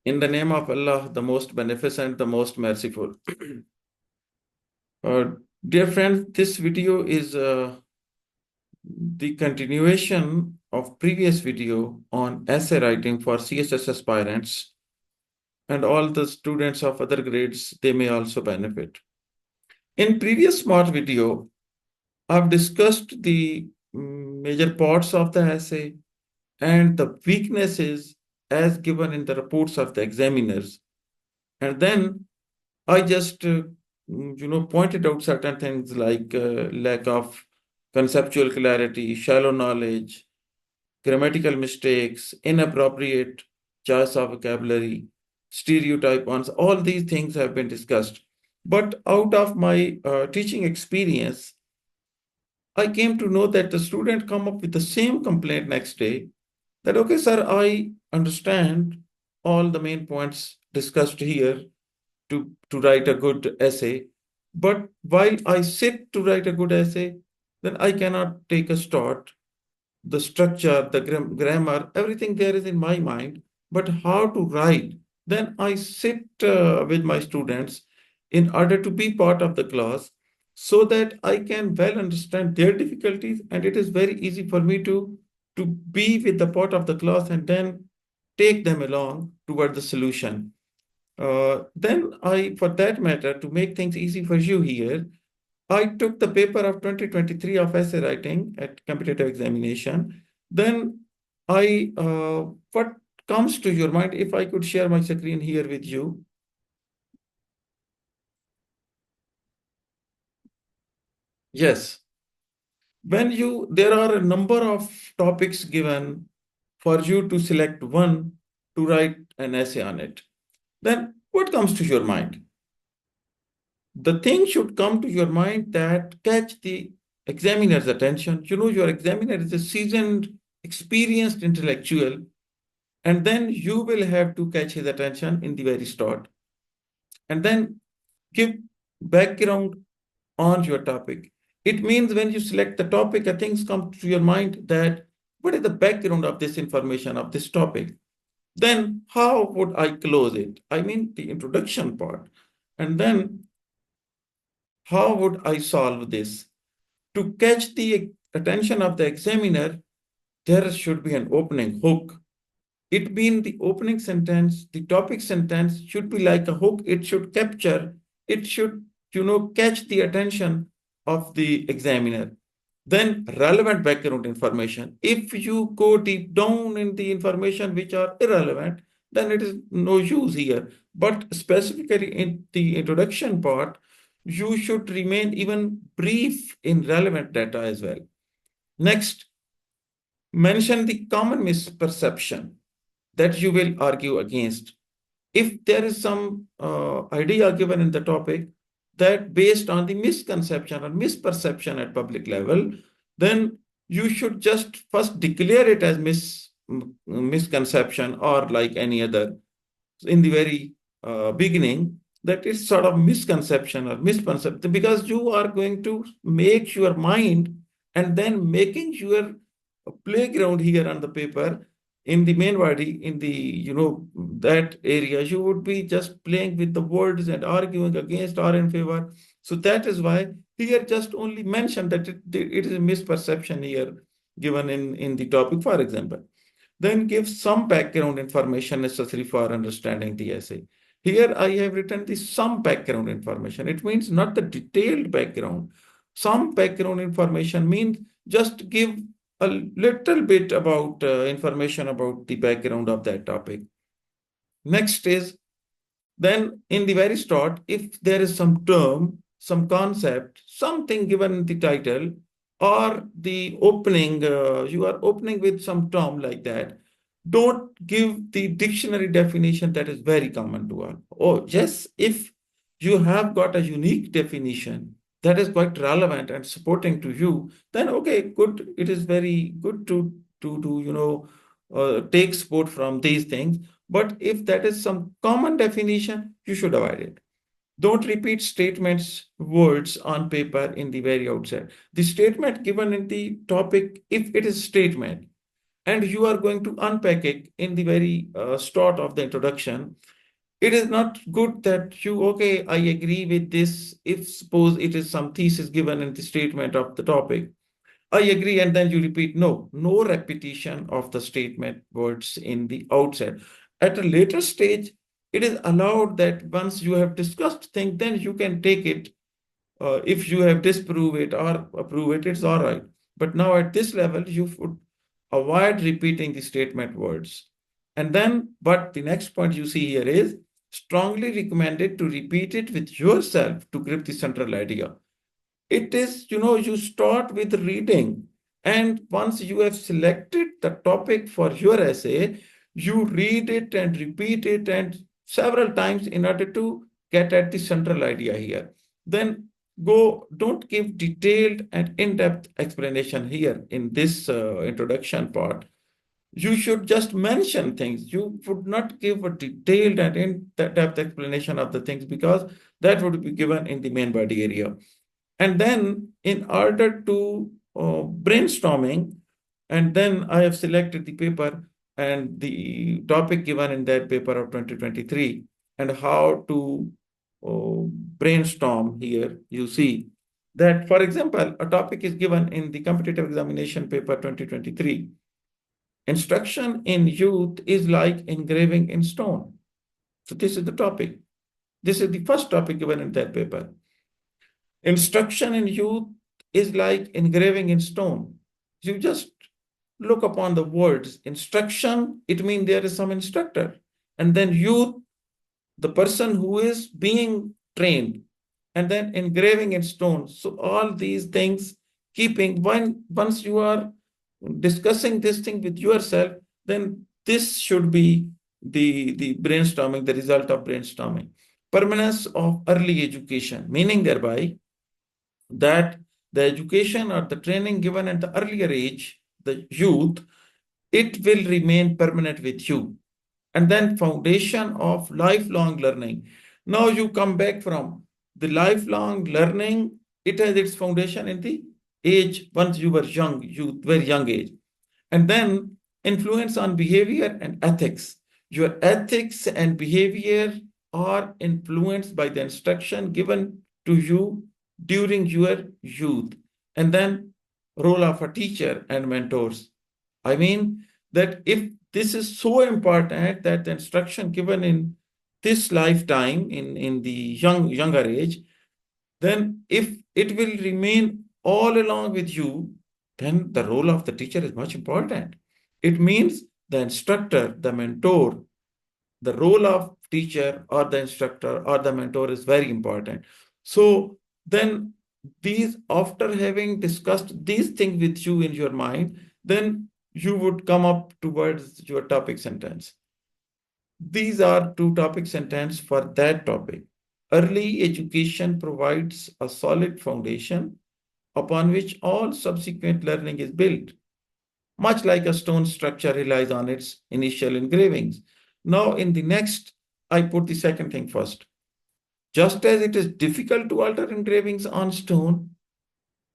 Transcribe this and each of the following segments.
In the name of Allah, the most beneficent, the most merciful. Dear friends, this video is the continuation of previous video on essay writing for CSS aspirants, and all the students of other grades, they may also benefit. In previous smart video, I've discussed the major parts of the essay and the weaknesses as given in the reports of the examiners. And then I just, pointed out certain things like lack of conceptual clarity, shallow knowledge, grammatical mistakes, inappropriate choice of vocabulary, stereotype ones. All these things have been discussed. But out of my teaching experience, I came to know that the student come up with the same complaint next day that, okay, sir, I understand all the main points discussed here to write a good essay. But while I sit to write a good essay, then I cannot take a start. The structure, the grammar, everything there is in my mind. But how to write? Then I sit with my students in order to be part of the class so that I can well understand their difficulties. And it is very easy for me to be with the part of the class and then take them along toward the solution. Then for that matter, to make things easy for you here, I took the paper of 2023 of essay writing at competitive examination. Then what comes to your mind, if I could share my screen here with you? Yes. There are a number of topics given for you to select one to write an essay on it. Then what comes to your mind? The thing should come to your mind that catch the examiner's attention. Your examiner is a seasoned, experienced intellectual, and then you will have to catch his attention in the very start. And then give background on your topic. It means when you select the topic, things come to your mind that what is the background of this information, of this topic? Then how would I close it? I mean, the introduction part. And then how would I solve this? To catch the attention of the examiner, there should be an opening hook. It means the opening sentence, the topic sentence should be like a hook. It should capture, it should, catch the attention of the examiner. Then relevant background information. If you go deep down in the information which are irrelevant, then it is no use here. But specifically in the introduction part, you should remain even brief in relevant data as well. Next, mention the common misperception that you will argue against. If there is some idea given in the topic that based on the misconception or misperception at public level, then you should just first declare it as misconception or like any other in the very beginning, that is sort of misconception or misconception, because you are going to make your mind and then making your playground here on the paper in the main body, in the, that area, you would be just playing with the words and arguing against or in favor. So that is why here just only mention that it is a misperception here given in the topic, for example. Then give some background information necessary for understanding the essay. Here I have written the some background information. It means not the detailed background. Some background information means just give a little bit about information about the background of that topic. Next is, then in the very start, if there is some term, some concept, something given in the title, or the opening, you are opening with some term like that, don't give the dictionary definition that is very common to all. Oh, yes, if you have got a unique definition that is quite relevant and supporting to you, then okay, good. It is very good to take support from these things. But if that is some common definition, you should avoid it. Don't repeat statements, words on paper in the very outset. The statement given in the topic, if it is statement, and you are going to unpack it in the very start of the introduction. It is not good that you, okay, I agree with this. If suppose it is some thesis given in the statement of the topic, I agree, and then you repeat. No, no repetition of the statement words in the outset. At a later stage, it is allowed that once you have discussed things, then you can take it. If you have disprove it or approve it, it's all right. But now at this level, you would avoid repeating the statement words. And then, but the next point you see here is strongly recommended to repeat it with yourself to grip the central idea. It is, you start with reading. And once you have selected the topic for your essay, you read it and repeat it and several times in order to get at the central idea here. Then don't give detailed and in-depth explanation here in this introduction part. You should just mention things. You would not give a detailed and in-depth explanation of the things because that would be given in the main body area. And then in order to brainstorming, and then I have selected the paper and the topic given in that paper of 2023 and how to brainstorm here. You see that, for example, a topic is given in the competitive examination paper 2023. Instruction in youth is like engraving in stone. So this is the topic. This is the first topic given in that paper. Instruction in youth is like engraving in stone. You just look upon the words instruction, it means there is some instructor. And then youth, the person who is being trained, and then engraving in stone. So all these things, keeping once you are discussing this thing with yourself, then this should be the brainstorming, the result of brainstorming. Permanence of early education, meaning thereby that the education or the training given at the earlier age, the youth, it will remain permanent with you. And then foundation of lifelong learning. Now you come back from the lifelong learning, it has its foundation in the age once you were young, youth, very young age. And then influence on behavior and ethics. Your ethics and behavior are influenced by the instruction given to you during your youth. And then role of a teacher and mentors. I mean that if this is so important that the instruction given in this lifetime, in the younger age, then if it will remain all along with you, then the role of the teacher is much important. It means the instructor, the mentor, the role of teacher or the instructor or the mentor is very important. So then these, after having discussed these things with you in your mind, then you would come up towards your topic sentence. These are two topic sentence for that topic. Early education provides a solid foundation upon which all subsequent learning is built, much like a stone structure relies on its initial engravings. Now, in the next, I put the second thing first. Just as it is difficult to alter engravings on stone,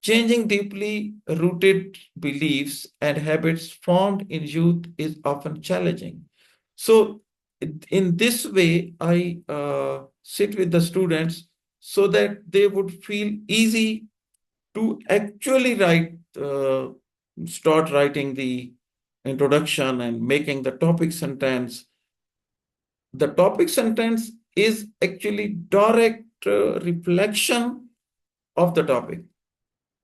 changing deeply rooted beliefs and habits formed in youth is often challenging. So, in this way, I sit with the students so that they would feel easy to actually start writing the introduction and making the topic sentence. The topic sentence is actually direct reflection of the topic.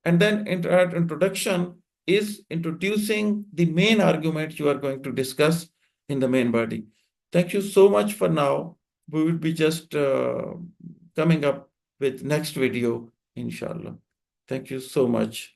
And then introduction is introducing the main argument you are going to discuss in the main body. Thank you so much for now. We will be just coming up with next video, inshallah. Thank you so much.